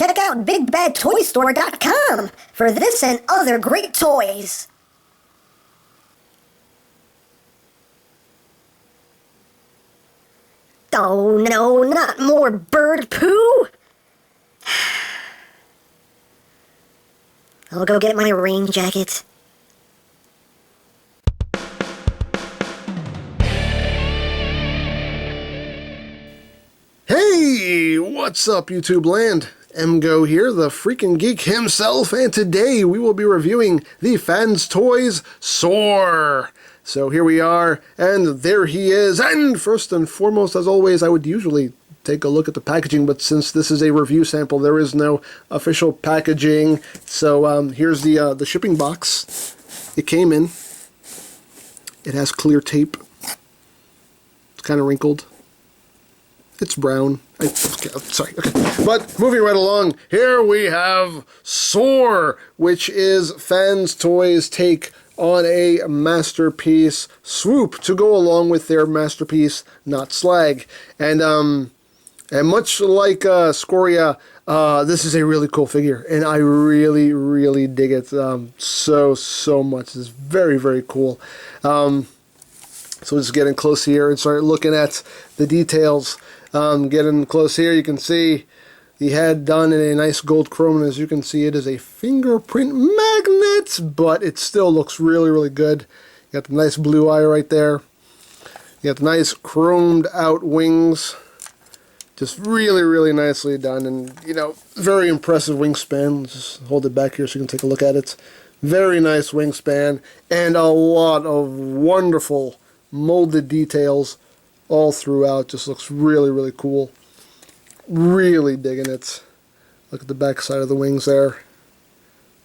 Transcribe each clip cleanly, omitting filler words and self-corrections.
check out BigBadToyStore.com for this and other great toys. Oh no, not more bird poo! I'll go get my rain jacket. Hey, what's up YouTube land? EmGo here, the freaking geek himself, and today we will be reviewing the FansToys SOAR. So here we are, and there he is, and first and foremost, as always, I would usually take a look at the packaging, but since this is a review sample, there is no official packaging. So here's the shipping box it came in. It has clear tape. It's kind of wrinkled. It's brown. Sorry, okay. But moving right along, here we have SOAR, which is FansToys' take on a masterpiece Swoop to go along with their masterpiece Not Slag. And much like Scoria, this is a really cool figure, and I really dig it so much. It's very, very cool. So just getting close here and start looking at the details. Getting close here, you can see the head done in a nice gold chrome, and as you can see, it is a fingerprint magnet, but it still looks really good. You got the nice blue eye right there. You got the nice chromed out wings. Just really nicely done, and you know, very impressive wingspan. Let's just hold it back here so you can take a look at it. Very nice wingspan, and a lot of wonderful molded details all throughout. Just looks really cool. Really digging it. Look at the back side of the wings there.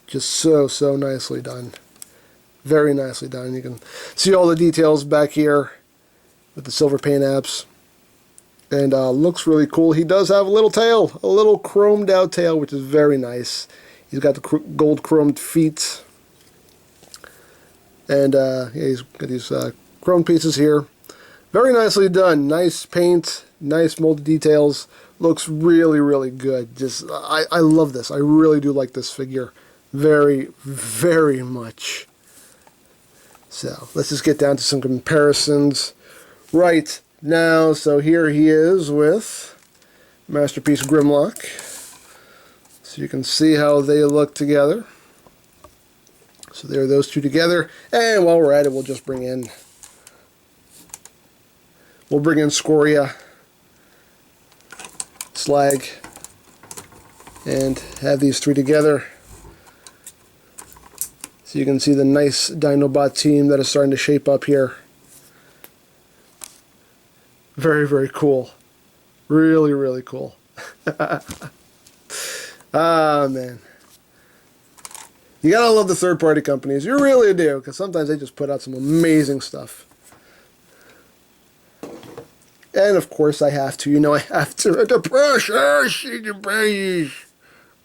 Just so nicely done. Very nicely done. You can see all the details back here with the silver paint apps. And looks really cool. He does have a little tail, a little chromed out tail, which is very nice. He's got the gold chromed feet. And yeah, he's got these chrome pieces here. Very nicely done. Nice paint, nice molded details. Looks really good. Just I love this. I really do like this figure very much. So let's just get down to some comparisons right now. So here he is with Masterpiece Grimlock. So you can see how they look together. So there are those two together. And while we're at it, we'll just bring in Scoria, Slag, and have these three together. So you can see the nice Dinobot team that is starting to shape up here. Very cool. Really cool. Ah, man. You gotta love the third-party companies. You really do, because sometimes they just put out some amazing stuff. And of course I have to, I have to. The precious, the precious.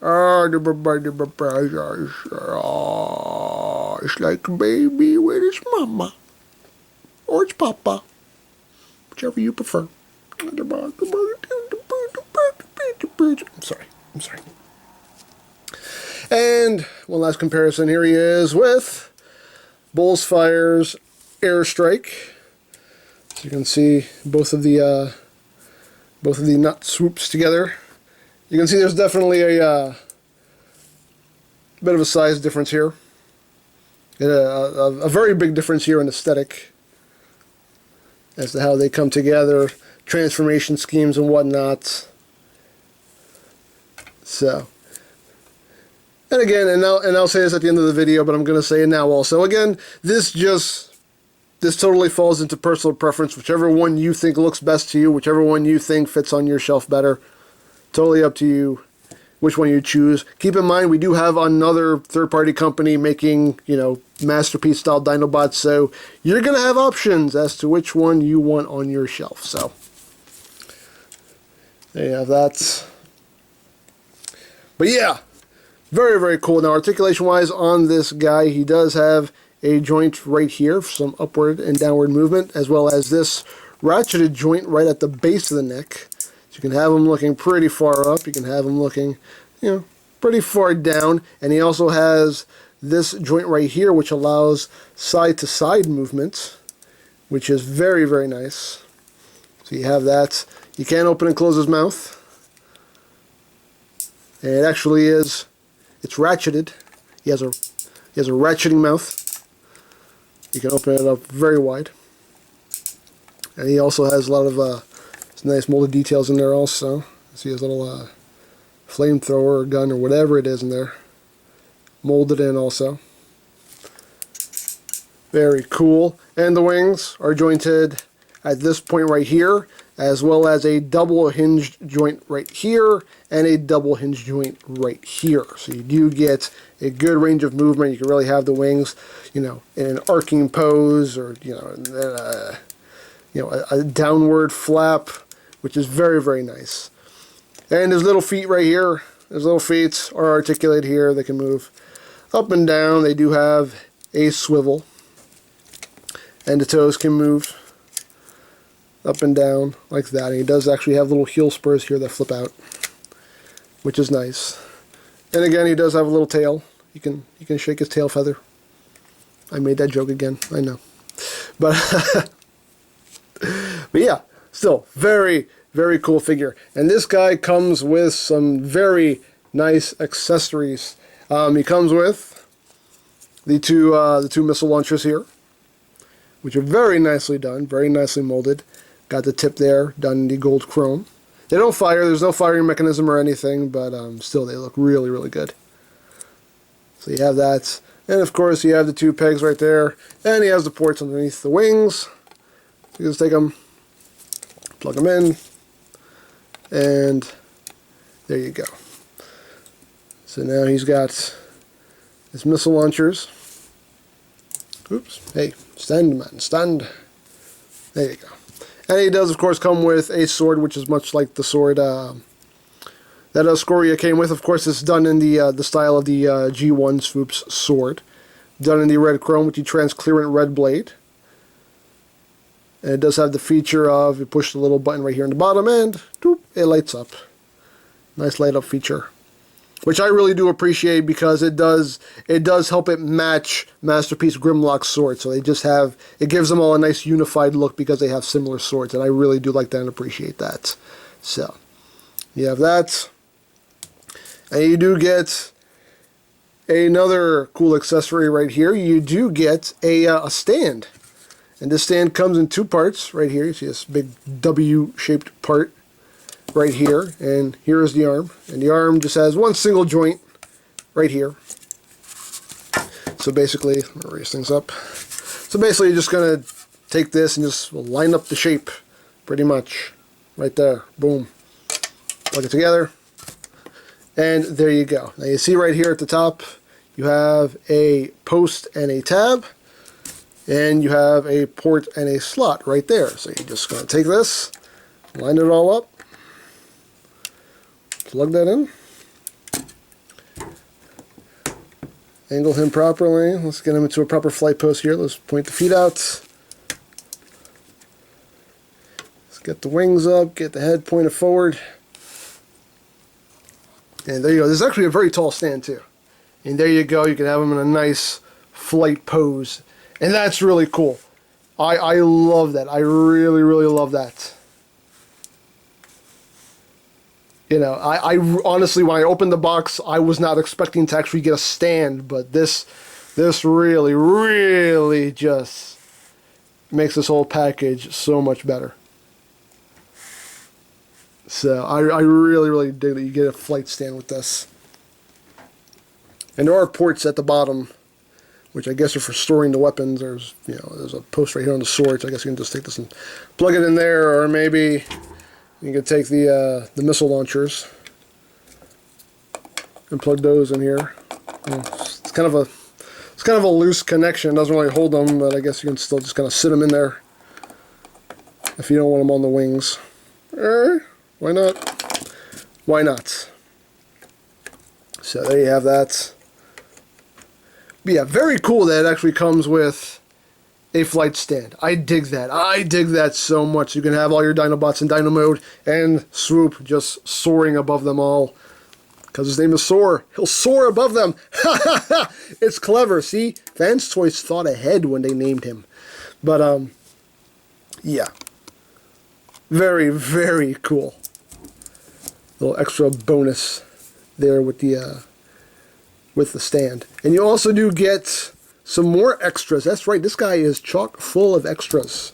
The precious. Oh, it's like a baby with its mama. Or its papa. Whichever you prefer. I'm sorry. And one last comparison. Here he is with Bullsfire's Airstrike. So you can see both of the nut swoops together. You can see there's definitely a bit of a size difference here. And a very big difference here in aesthetic as to how they come together, transformation schemes and whatnot. So, and again, and I'll say this at the end of the video, but I'm going to say it now also. Again, this totally falls into personal preference. Whichever one you think looks best to you, whichever one you think fits on your shelf better, totally up to you which one you choose. Keep in mind, we do have another third-party company making, masterpiece-style Dinobots, so you're going to have options as to which one you want on your shelf. So, there you have that. But yeah, very cool. Now, articulation-wise on this guy, he does have a joint right here, some upward and downward movement, as well as this ratcheted joint right at the base of the neck. So you can have him looking pretty far up. You can have him looking you know, pretty far down. And he also has this joint right here, which allows side-to-side movement, which is very, very nice. So you have that. You can open and close his mouth. And it actually is, it's ratcheted. He has a ratcheting mouth. You can open it up very wide. And he also has a lot of some nice molded details in there also. See his little flamethrower or gun or whatever it is in there. Molded in also. Very cool. And the wings are jointed at this point right here, as well as a double hinged joint right here and a double hinged joint right here. So you do get a good range of movement. You can really have the wings, you know, in an arcing pose, or a downward flap, which is very, very nice. And his little feet right here, his little feet are articulated here. They can move up and down. They do have a swivel, and the toes can move up and down like that. And he does actually have little heel spurs here that flip out, which is nice. And again, he does have a little tail. You can shake his tail feather. I made that joke again, I know. But but yeah, still very, very cool figure. And this guy comes with some very nice accessories. He comes with the two missile launchers here, which are very nicely done, very nicely molded. Got the tip there, done in the gold chrome. They don't fire, there's no firing mechanism or anything, but still they look really, really good. So you have that. And of course you have the two pegs right there, and he has the ports underneath the wings. So you just take them, plug them in, and there you go. So now he's got his missile launchers. Oops, hey, stand man, stand. There you go. And he does, of course, come with a sword, which is much like the sword that Scoria came with. Of course, it's done in the style of the G1 Swoop's sword. Done in the red chrome with the transparent red blade. And it does have the feature of, you push the little button right here in the bottom, and doop, it lights up. Nice light up feature, which I really do appreciate, because it does help it match Masterpiece Grimlock's sword. So they just have, it gives them all a nice unified look because they have similar swords, and I really do like that and appreciate that. So you have that, and you do get another cool accessory right here. You do get a stand, and this stand comes in two parts right here. You see this big W-shaped part right here, and here is the arm, and the arm just has one single joint right here. So basically, I'm going to raise things up. So basically you're just going to take this and just line up the shape pretty much right there. Boom. Plug it together, and there you go. Now you see right here at the top you have a post and a tab, and you have a port and a slot right there. So you're just going to take this, line it all up, plug that in, angle him properly. Let's get him into a proper flight pose here. Let's point the feet out. Let's get the wings up, get the head pointed forward. And there you go. This is actually a very tall stand too. And there you go. You can have him in a nice flight pose. And that's really cool. I love that. I really, really love that. You know, I honestly, when I opened the box, I was not expecting to actually get a stand, but this really, really just makes this whole package so much better. So I really, really dig that you get a flight stand with this. And there are ports at the bottom, which I guess are for storing the weapons. There's a post right here on the sword, so I guess you can just take this and plug it in there, or maybe you can take the missile launchers and plug those in here. It's kind of a loose connection. It doesn't really hold them, but I guess you can still just kind of sit them in there if you don't want them on the wings. Why not? Why not? So there you have that. But yeah, very cool that it actually comes with a flight stand. I dig that. I dig that so much. You can have all your Dinobots in Dino mode and Swoop just soaring above them all. Because his name is Soar. He'll soar above them. It's clever. See? FansToys thought ahead when they named him. But, yeah. Very, very cool. Little extra bonus there with the stand. And you also do get some more extras. That's right. This guy is chock full of extras.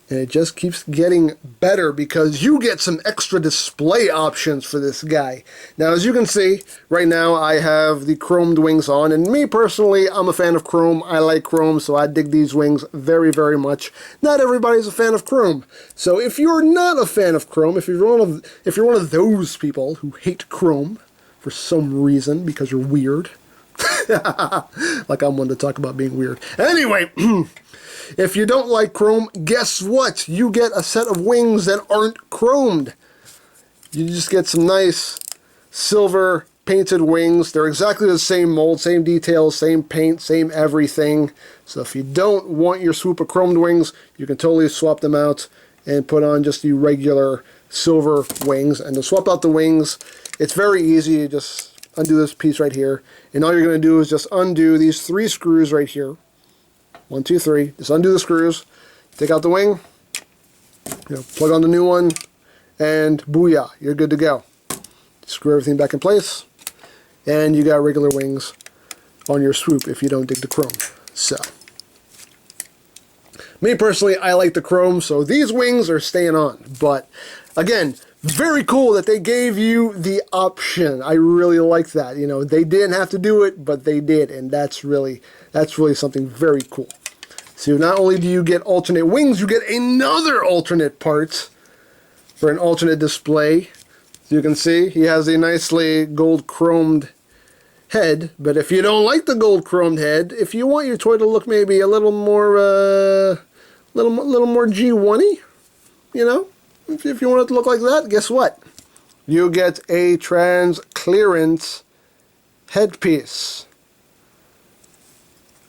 And it just keeps getting better because you get some extra display options for this guy. Now, as you can see, right now I have the chromed wings on. And me personally, I'm a fan of chrome. I like chrome, so I dig these wings very, very much. Not everybody's a fan of chrome. So if you're not a fan of chrome, if you're one of those people who hate chrome for some reason because you're weird, like I'm one to talk about being weird. Anyway, if you don't like chrome, guess what? You get a set of wings that aren't chromed. You just get some nice silver painted wings. They're exactly the same mold, same details, same paint, same everything. So if you don't want your Swoop of chromed wings, you can totally swap them out and put on just the regular silver wings. And to swap out the wings, it's very easy. You just undo this piece right here. And all you're going to do is just undo these 3 screws right here. 1, 2, 3. Just undo the screws. Take out the wing. Plug on the new one. And booyah, you're good to go. Screw everything back in place. And you got regular wings on your Swoop if you don't dig the chrome. So, me personally, I like the chrome, so these wings are staying on. But, again, very cool that they gave you the option. I really like that. They didn't have to do it, but they did, and that's really something very cool. So not only do you get alternate wings, you get another alternate part for an alternate display. So you can see he has a nicely gold chromed head, but if you don't like the gold chromed head, if you want your toy to look maybe a little more more G1-y, if you want it to look like that, guess what? You get a transclearance headpiece.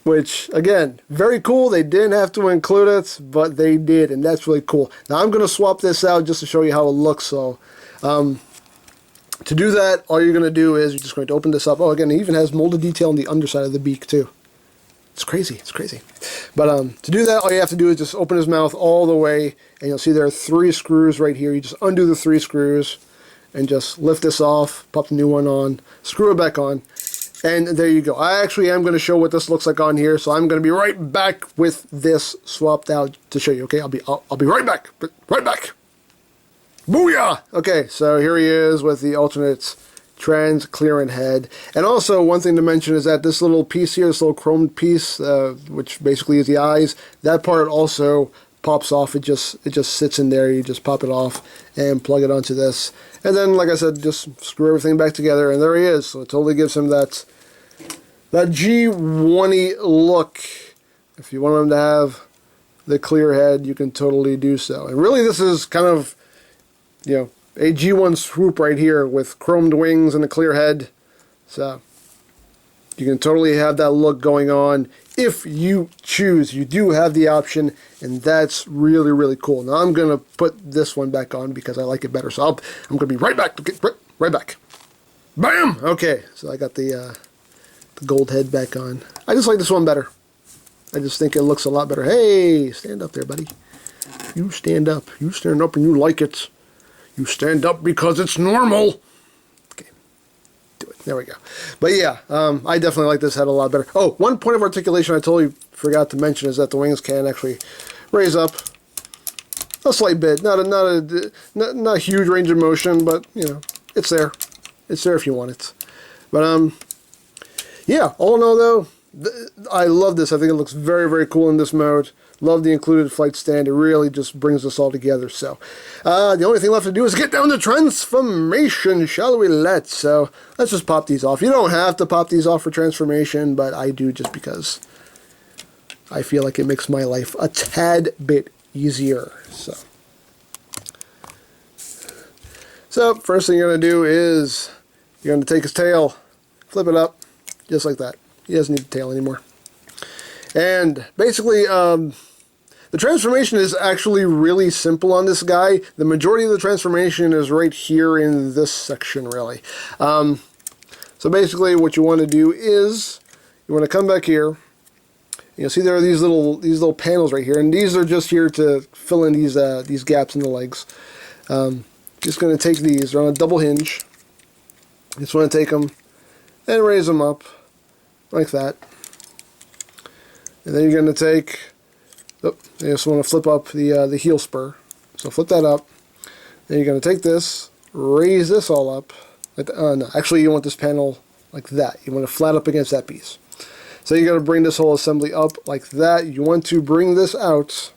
Which, again, very cool. They didn't have to include it, but they did, and that's really cool. Now, I'm going to swap this out just to show you how it looks. So, to do that, all you're going to do is you're just going to open this up. Oh, again, it even has molded detail on the underside of the beak, too. It's crazy. It's crazy. But to do that, all you have to do is just open his mouth all the way, and you'll see there are 3 screws right here. You just undo the 3 screws and just lift this off, pop the new one on, screw it back on, and there you go. I actually am going to show what this looks like on here, so I'm going to be right back with this swapped out to show you. Okay, I'll be right back. Right back. Booyah! Okay, so here he is with the alternate transclearant head. And also, one thing to mention is that this little piece here, this little chromed piece, which basically is the eyes, that part also pops off. It just sits in there. You just pop it off and plug it onto this. And then, like I said, just screw everything back together, and there he is. So it totally gives him that G1-y look. If you want him to have the clear head, you can totally do so. And really, this is kind of, a G1 Swoop right here with chromed wings and a clear head. So you can totally have that look going on if you choose. You do have the option, and that's really, really cool. Now I'm going to put this one back on because I like it better. So I'm going to be right back. Right back. Bam! Okay, so I got the gold head back on. I just like this one better. I just think it looks a lot better. Hey, stand up there, buddy. You stand up. You stand up and you like it. You stand up because it's normal. Okay, do it. There we go. But yeah, I definitely like this head a lot better. Oh, one point of articulation I totally forgot to mention is that the wings can actually raise up a slight bit. Not a huge range of motion, but it's there. It's there if you want it. But yeah, all in all though, I love this. I think it looks very, very cool in this mode. Love the included flight stand. It really just brings us all together. So, the only thing left to do is get down to transformation, shall we So, let's just pop these off. You don't have to pop these off for transformation, but I do just because I feel like it makes my life a tad bit easier. So first thing you're going to do is you're going to take his tail, flip it up, just like that. He doesn't need the tail anymore. And basically, The transformation is actually really simple on this guy. The majority of the transformation is right here in this section, really. So basically what you want to do is you want to come back here. You'll see there are these little panels right here, and these are just here to fill in these gaps in the legs. Just going to take these. They're on a double hinge. Just want to take them and raise them up like that. And then you're going to take, you just want to flip up the heel spur. So flip that up. Then you're going to take this, raise this all up. Like no, actually you want this panel like that. You want it flat up against that piece. So you're going to bring this whole assembly up like that. You want to bring this out.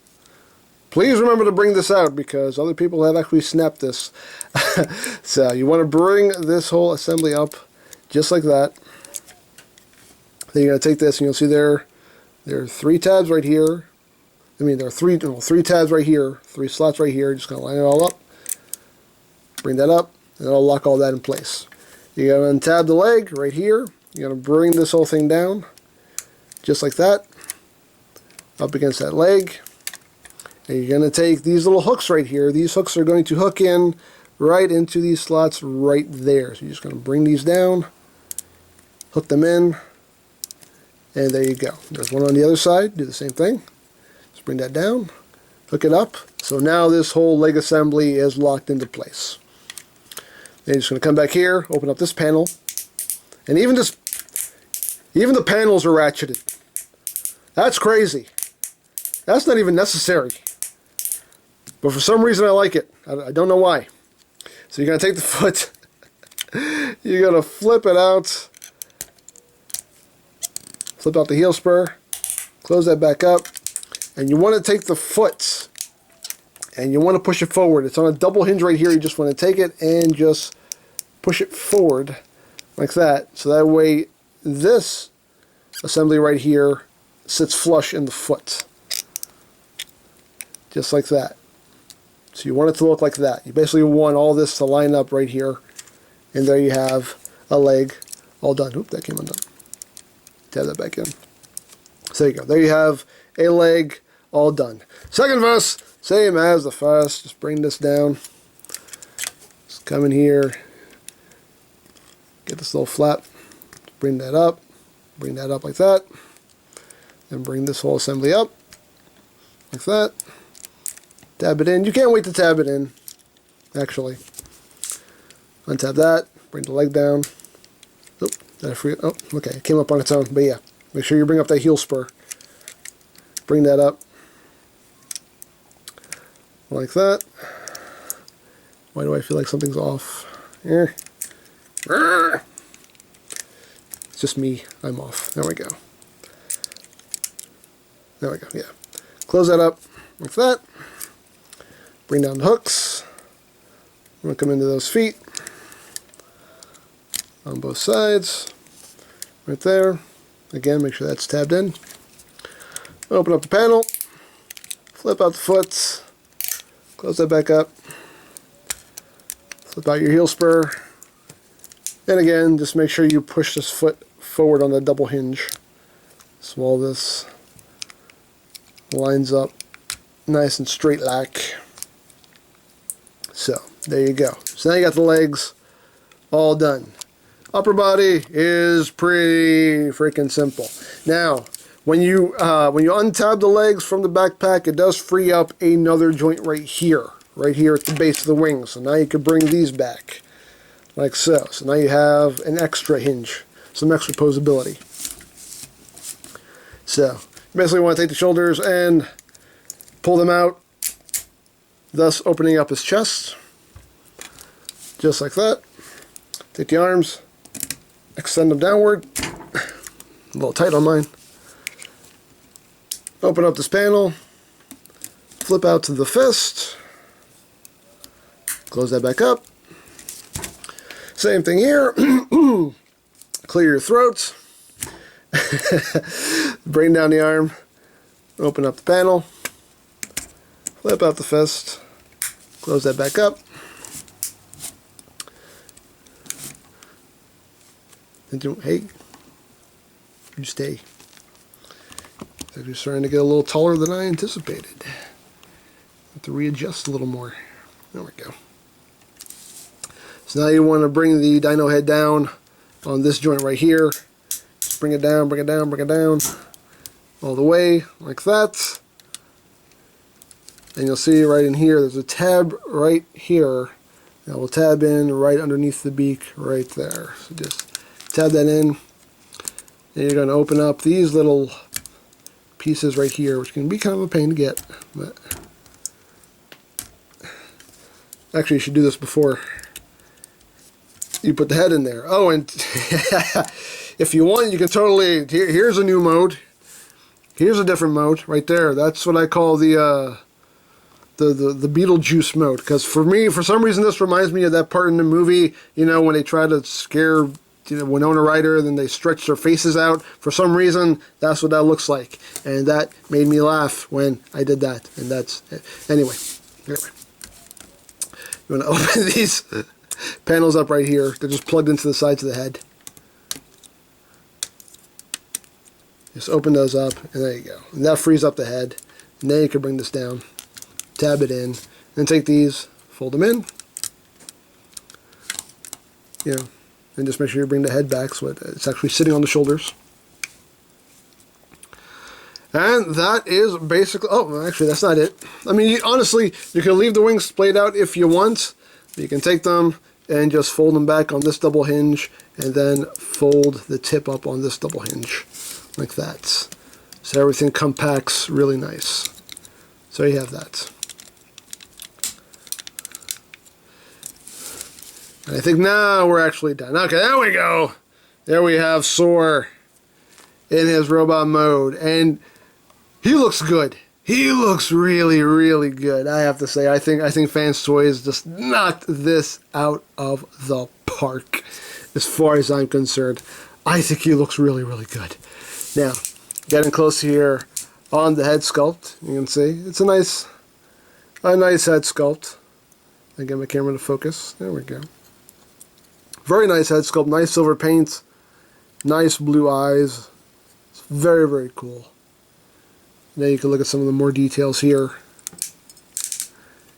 Please remember to bring this out because other people have actually snapped this. So you want to bring this whole assembly up just like that. Then you're going to take this and you'll see there are 3 tabs right here. I mean there are 3 tabs right here, 3 slots right here. Just going to line it all up. Bring that up and it'll lock all that in place. You're going to untab the leg right here. You're going to bring this whole thing down just like that up against that leg. And you're going to take these little hooks right here. These hooks are going to hook in right into these slots right there. So you're just going to bring these down, hook them in, and there you go. There's one on the other side. Do the same thing. Just bring that down, hook it up. So now this whole leg assembly is locked into place. Then you're just going to come back here, open up this panel, and even the panels are ratcheted. That's crazy. That's not even necessary. But for some reason I like it. I don't know why. So you're going to take the foot, you're going to flip it out, flip out the heel spur, close that back up, and you want to take the foot and you want to push it forward. It's on a double hinge right here. You just want to take it and just push it forward like that. So that way this assembly right here sits flush in the foot. Just like that. So you want it to look like that. You basically want all this to line up right here. And there you have a leg all done. Oop, that came undone. Tab that back in. So there you go. There you have a leg all done. Second verse, same as the first. Just bring this down. Just come in here. Get this little flap. Bring that up. Bring that up like that. And bring this whole assembly up. Like that. Tab it in. You can't wait to tab it in, actually. Untab that. Bring the leg down. Oh, did I forget? Oh, okay. It came up on its own. But yeah, make sure you bring up that heel spur. Bring that up. Like that. Why do I feel like something's off? It's just me. I'm off. There we go. There we go. Yeah. Close that up like that. Bring down the hooks. I'm going to come into those feet on both sides. Right there. Again, make sure that's tabbed in. Open up the panel. Flip out the foot. Close that back up. Flip out your heel spur. And again, just make sure you push this foot forward on the double hinge. So all this lines up nice and straight like. So, there you go. So now you got the legs all done. Upper body is pretty freaking simple. Now, when you untab the legs from the backpack, it does free up another joint right here at the base of the wings. So now you can bring these back, like so. So now you have an extra hinge, some extra posability. So, you basically want to take the shoulders and pull them out, thus opening up his chest, just like that. Take the arms, extend them downward, a little tight on mine. Open up this panel, flip out to the fist, close that back up. Same thing here, clear your throat, bring down the arm, open up the panel, flip out the fist, close that back up, and hey, you stay. They're just starting to get a little taller than I anticipated. Have to readjust a little more. There we go. So now you want to bring the Dino head down on this joint right here. Just bring it down, bring it down, bring it down. All the way, like that. And you'll see right in here, there's a tab right here that will tab in right underneath the beak right there. So just tab that in. And you're going to open up these little pieces right here, which can be kind of a pain to get. But actually, you should do this before you put the head in there. Oh, and if you want, you can totally... Here's a new mode. Here's a different mode right there. That's what I call the Beetlejuice mode. Because for me, for some reason, this reminds me of that part in the movie, you know, when they try to scare... Winona Ryder, then they stretch their faces out. For some reason, that's what that looks like. And that made me laugh when I did that. And that's it. Anyway. You want to open these panels up right here. They're just plugged into the sides of the head. Just open those up, and there you go. And that frees up the head. And then you can bring this down, tab it in, and take these, fold them in. You know. And just make sure you bring the head back so it's actually sitting on the shoulders. And that is basically... Oh, actually, that's not it. I mean, honestly, you can leave the wings splayed out if you want. You can take them and just fold them back on this double hinge, and then fold the tip up on this double hinge, like that. So everything compacts really nice. So you have that. And I think now we're actually done. Okay, there we go. There we have SOAR in his robot mode. And he looks good. He looks really, really good, I have to say. I think FansToys just knocked this out of the park, as far as I'm concerned. I think he looks really, really good. Now, getting close here on the head sculpt, you can see it's a nice head sculpt. I get my camera to focus. There we go. Very nice head sculpt, nice silver paint, nice blue eyes. It's very, very cool. Now you can look at some of the more details here.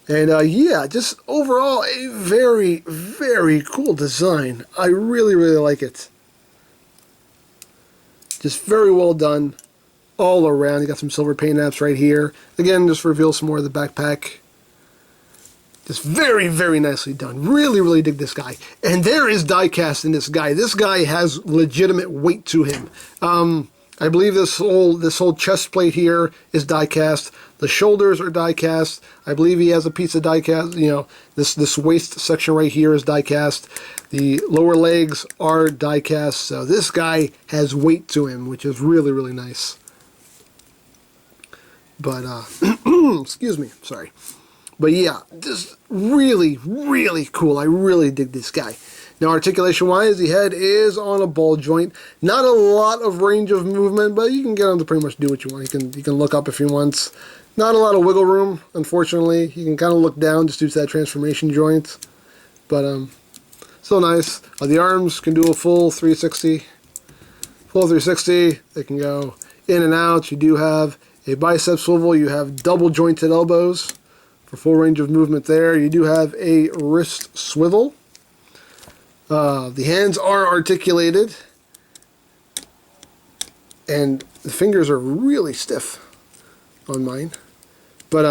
And yeah, just overall a very, very cool design. I really, really like it. Just very well done all around. You got some silver paint apps right here. Again, just reveals some more of the backpack. Just very, very nicely done. Really, really dig this guy. And there is die cast in this guy. This guy has legitimate weight to him. I believe this whole chest plate here is die cast. The shoulders are die cast. I believe he has a piece of die cast. You know, this waist section right here is die cast. The lower legs are die cast. So this guy has weight to him, which is really, really nice. But excuse me, sorry. But yeah, just really, really cool. I really dig this guy. Now, articulation-wise, the head is on a ball joint. Not a lot of range of movement, but you can get him to pretty much do what you want. You can look up if he wants. Not a lot of wiggle room, unfortunately. You can kind of look down just due to that transformation joint. But still nice. The arms can do a full 360. Full 360. They can go in and out. You do have a bicep swivel. You have double jointed elbows for full range of movement there. You do have a wrist swivel. The hands are articulated, and the fingers are really stiff on mine. But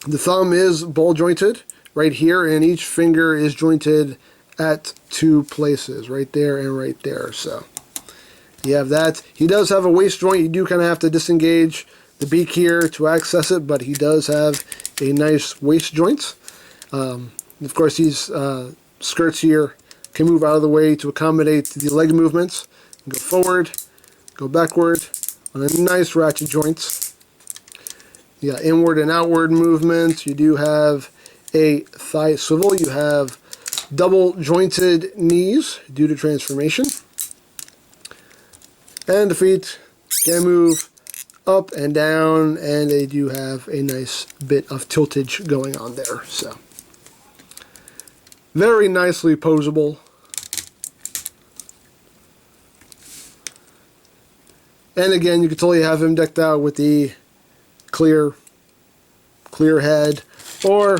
the thumb is ball jointed right here, and each finger is jointed at 2 places, right there and right there. So you have that. He does have a waist joint. You do kind of have to disengage the beak here to access it, but he does have a nice waist joint. Of course, these skirts here can move out of the way to accommodate the leg movements. Go forward, go backward on a nice ratchet joint. You got inward and outward movements. You do have a thigh swivel. You have double jointed knees due to transformation. And the feet can move up and down, and they do have a nice bit of tiltage going on there. So very nicely posable. And again, you can totally have him decked out with the clear head or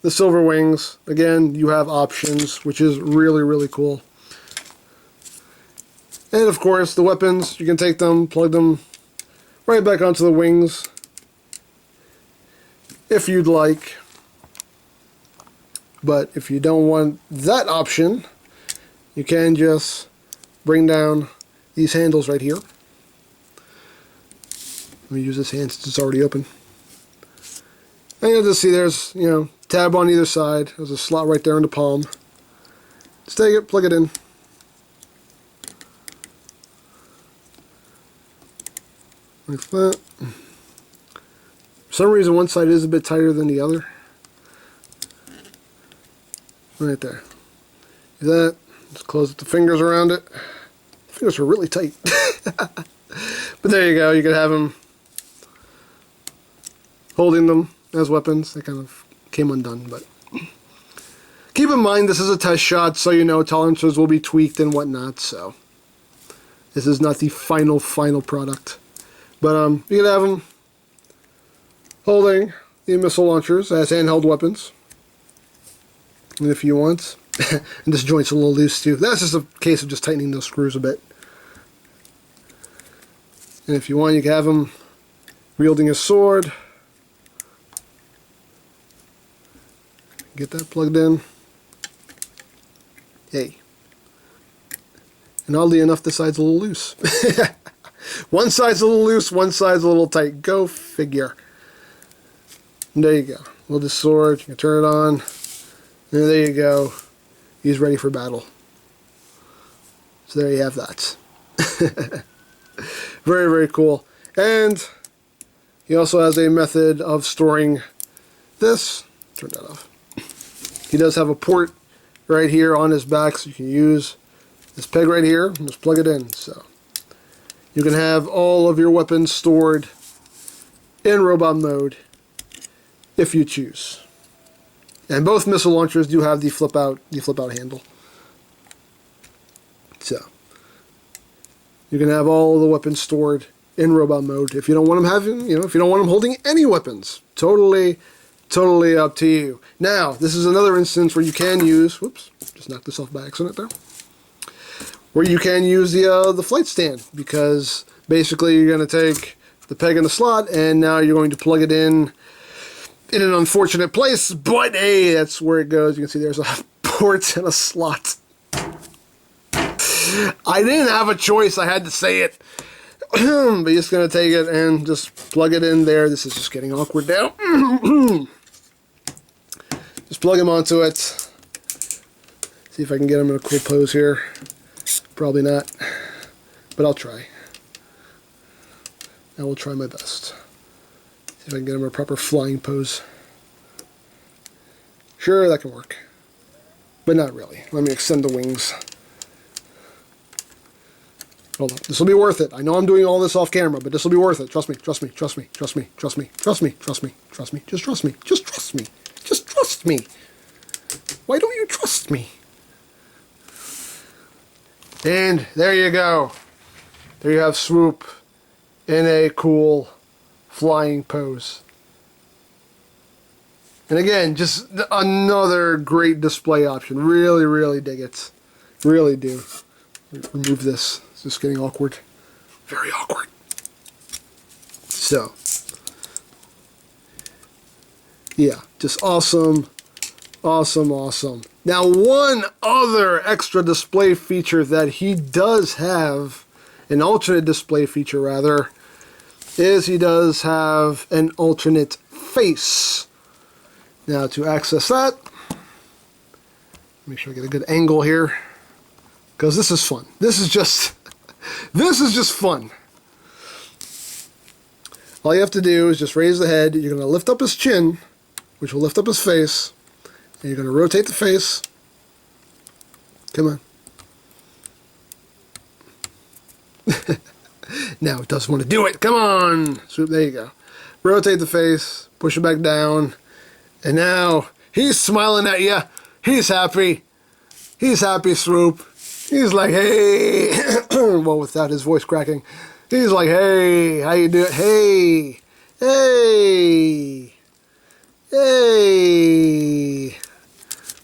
the silver wings. Again, you have options, which is really, really cool. And of course, the weapons, you can take them, plug them right back onto the wings if you'd like. But if you don't want that option, you can just bring down these handles right here. Let me use this hand since it's already open. And you'll just see there's, you know, tab on either side. There's a slot right there in the palm. Just take it, plug it in. Like that. For some reason one side is a bit tighter than the other. Right there. See that? Just close the fingers around it. The fingers are really tight. But there you go. You could have them holding them as weapons. They kind of came undone, but keep in mind this is a test shot, so you know tolerances will be tweaked and whatnot. So this is not the final product. But you can have them holding the missile launchers as handheld weapons. And if you want, and this joint's a little loose too. That's just a case of just tightening those screws a bit. And if you want, you can have them wielding a sword. Get that plugged in. Hey. And oddly enough, this side's a little loose. One side's a little loose, one side's a little tight. Go figure. And there you go. Wield the sword, you can turn it on. And there you go. He's ready for battle. So there you have that. Very, very cool. And he also has a method of storing this. Turn that off. He does have a port right here on his back, so you can use this peg right here and just plug it in. So you can have all of your weapons stored in robot mode if you choose. And both missile launchers do have the flip out handle. So you can have all the weapons stored in robot mode if you don't want them having, if you don't want them holding any weapons. Totally up to you. Now, this is another instance where you can use, whoops, just knocked this off by accident there, where you can use the flight stand, because basically you're going to take the peg in the slot and now you're going to plug it in an unfortunate place, but hey, that's where it goes. You can see there's a port and a slot. I didn't have a choice, I had to say it. But you're just going to take it and just plug it in there. This is just getting awkward now. Just plug him onto it. See if I can get him in a cool pose here. Probably not, but I'll try. I will try my best. See if I can get him in a proper flying pose. Sure, that can work. But not really. Let me extend the wings. Hold on. This will be worth it. I know I'm doing all this off camera, but this will be worth it. Trust me, trust me, trust me, trust me, trust me, trust me, trust me, trust me, just trust me, just trust me, just trust me. Why don't you trust me? And there you go. There you have Swoop in a cool flying pose. And again, just another great display option. Really, really dig it. Really do. Remove this. It's just getting awkward. Very awkward. So, yeah, just awesome. Awesome, awesome. Now, one other extra display feature that he does have, an alternate display feature rather, is he does have an alternate face. Now, to access that, make sure I get a good angle here, because this is fun. This is just fun. All you have to do is just raise the head. You're going to lift up his chin, which will lift up his face. And you're going to rotate the face. Come on. Now it doesn't want to do it. Come on. Swoop, there you go. Rotate the face. Push it back down. And now he's smiling at you. He's happy. He's happy, Swoop. He's like, hey. Well, without his voice cracking. He's like, hey, how you doing? Hey, hey, hey.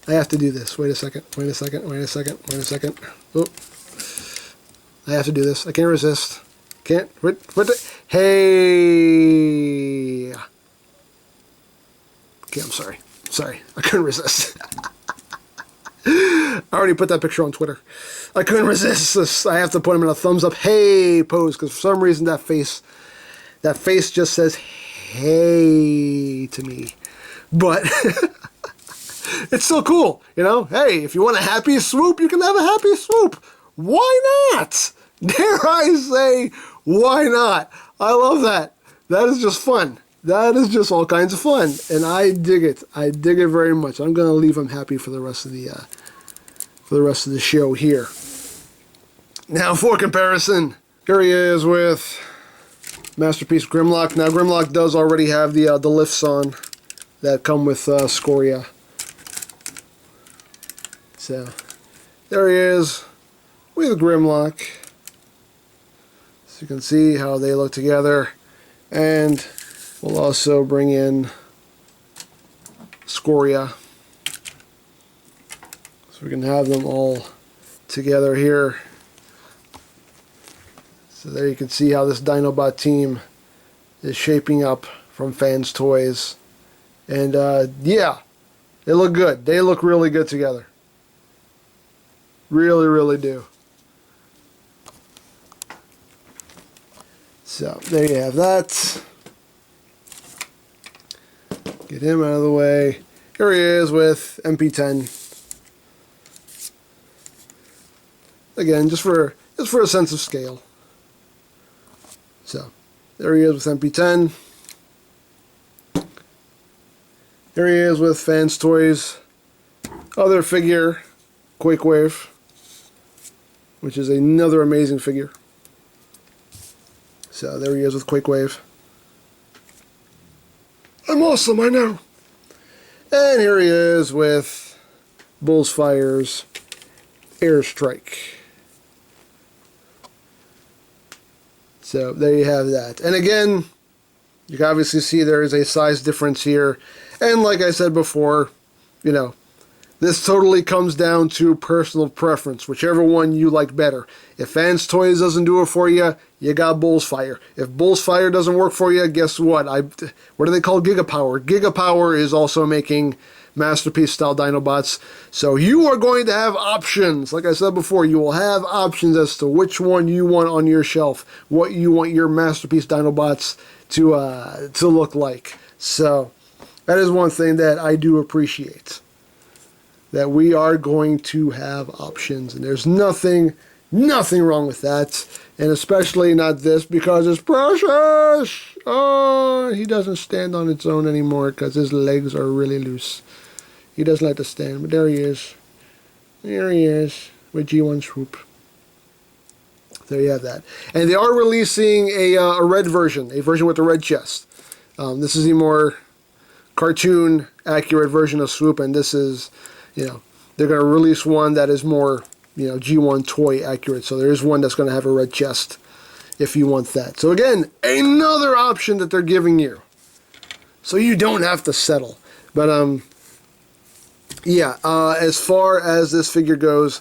I have to do this. Wait a second. Wait a second. Wait a second. Wait a second. Oh, I have to do this. I can't resist. Can't. What the? Hey. Okay, I'm sorry. Sorry. I couldn't resist. I already put that picture on Twitter. I couldn't resist this. I have to put him in a thumbs up hey pose because for some reason that face just says hey to me. But it's still cool, you know? Hey, if you want a happy swoop, you can have a happy swoop. Why not? Dare I say, why not? I love that. That is just fun. That is just all kinds of fun, and I dig it. I dig it very much. I'm gonna leave him happy for the rest of the show here. Now, for comparison, here he is with Masterpiece Grimlock. Now, Grimlock does already have the lifts on that come with Scoria. So there he is with Grimlock. So you can see how they look together, and we'll also bring in Scoria, so we can have them all together here. So there you can see how this Dinobot team is shaping up from FansToys. And yeah, they look good. They look really good together. Really, really do. So there you have that. Get him out of the way. Here he is with MP10. Again, just for a sense of scale. So there he is with MP10. Here he is with FansToys other figure, Quakewave, which is another amazing figure. So there he is with Quakewave. I'm awesome, I know. And here he is with Bullsfire's Airstrike. So there you have that. And again, you can obviously see there is a size difference here. And like I said before, you know, this totally comes down to personal preference, whichever one you like better. If FansToys doesn't do it for you, you got Bullsfire. If Bullsfire doesn't work for you, guess what? What do they call Gigapower? Gigapower is also making Masterpiece-style Dinobots. So you are going to have options. Like I said before, you will have options as to which one you want on your shelf, what you want your Masterpiece Dinobots to look like. So that is one thing that I do appreciate, that we are going to have options, and there's nothing wrong with that, and especially not this, because it's precious. Oh, he doesn't stand on its own anymore because his legs are really loose. He doesn't like to stand, but there he is. There he is with G1 Swoop. There you have that. And they are releasing a red version, a version with the red chest. This is the more cartoon accurate version of Swoop, and this is, you know, they're going to release one that is more, you know, G1 toy accurate. So there is one that's going to have a red chest if you want that. So again, another option that they're giving you, so you don't have to settle. But yeah, as far as this figure goes,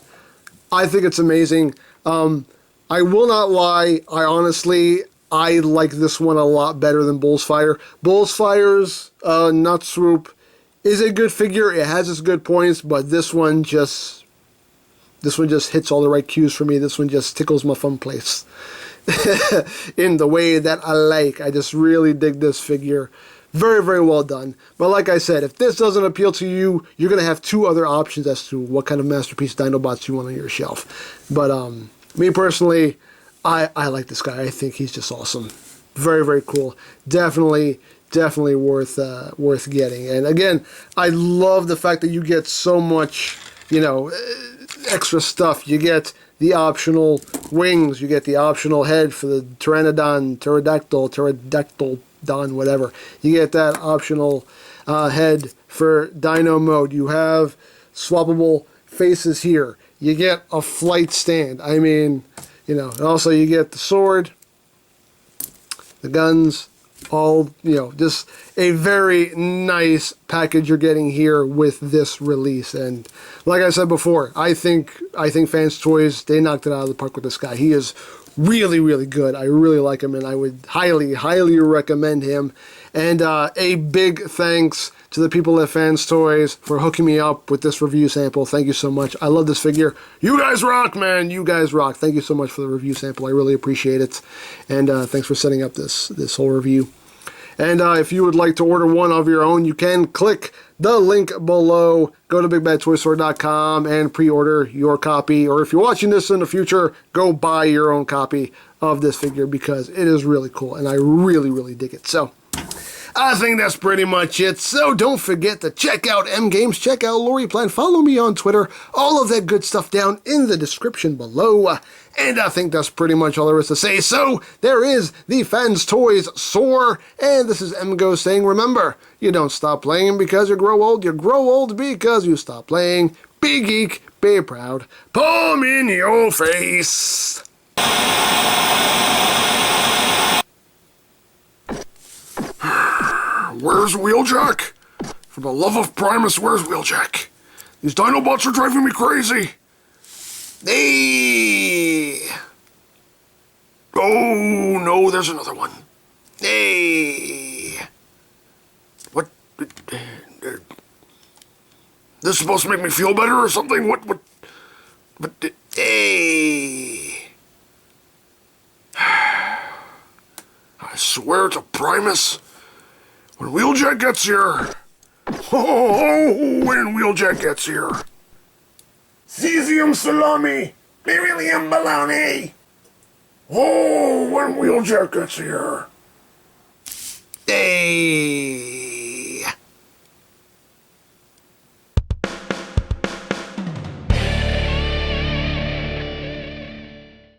I think it's amazing. I will not lie, I like this one a lot better than Bullsfire. Bullsfire's Nut Swoop is a good figure. It has its good points, but this one just hits all the right cues for me. This one just tickles my fun place in the way that I like. I just really dig this figure. Very, very well done. But like I said, if this doesn't appeal to you, you're going to have two other options as to what kind of Masterpiece Dinobots you want on your shelf. But me personally, I like this guy. I think he's just awesome. Very, very cool. Definitely worth getting. And again, I love the fact that you get so much, you know, extra stuff. You get the optional wings. You get the optional head for the pterodactyl, whatever. You get that optional head for Dino mode. You have swappable faces here. You get a flight stand. I mean, you know, and also you get the sword, the guns, all, just a very nice package you're getting here with this release. And like I said before, I think FansToys, they knocked it out of the park with this guy. He is really, really good. I really like him, and I would highly, highly recommend him. And a big thanks to the people at FansToys for hooking me up with this review sample. Thank you so much. I love this figure. You guys rock, man. You guys rock. Thank you so much for the review sample. I really appreciate it. And thanks for setting up this whole review. And if you would like to order one of your own, you can click the link below. Go to BigBadToyStore.com and pre-order your copy. Or if you're watching this in the future, go buy your own copy of this figure because it is really cool and I really, really dig it. So I think that's pretty much it. So don't forget to check out EmGames, check out LoriPlan, follow me on Twitter, all of that good stuff down in the description below. And I think that's pretty much all there is to say. So there is the FansToys SOAR, and this is EmGo's saying, remember, you don't stop playing because you grow old because you stop playing. Be geek, be proud, palm in your face. Where's Wheeljack? For the love of Primus, where's Wheeljack? These Dinobots are driving me crazy. Hey! Oh, no, there's another one. Hey! What? This is supposed to make me feel better or something? What? Hey! I swear to Primus, when Wheeljack gets here, when Wheeljack gets here, cesium salami, beryllium baloney. Oh, when Wheeljack gets here. Hey.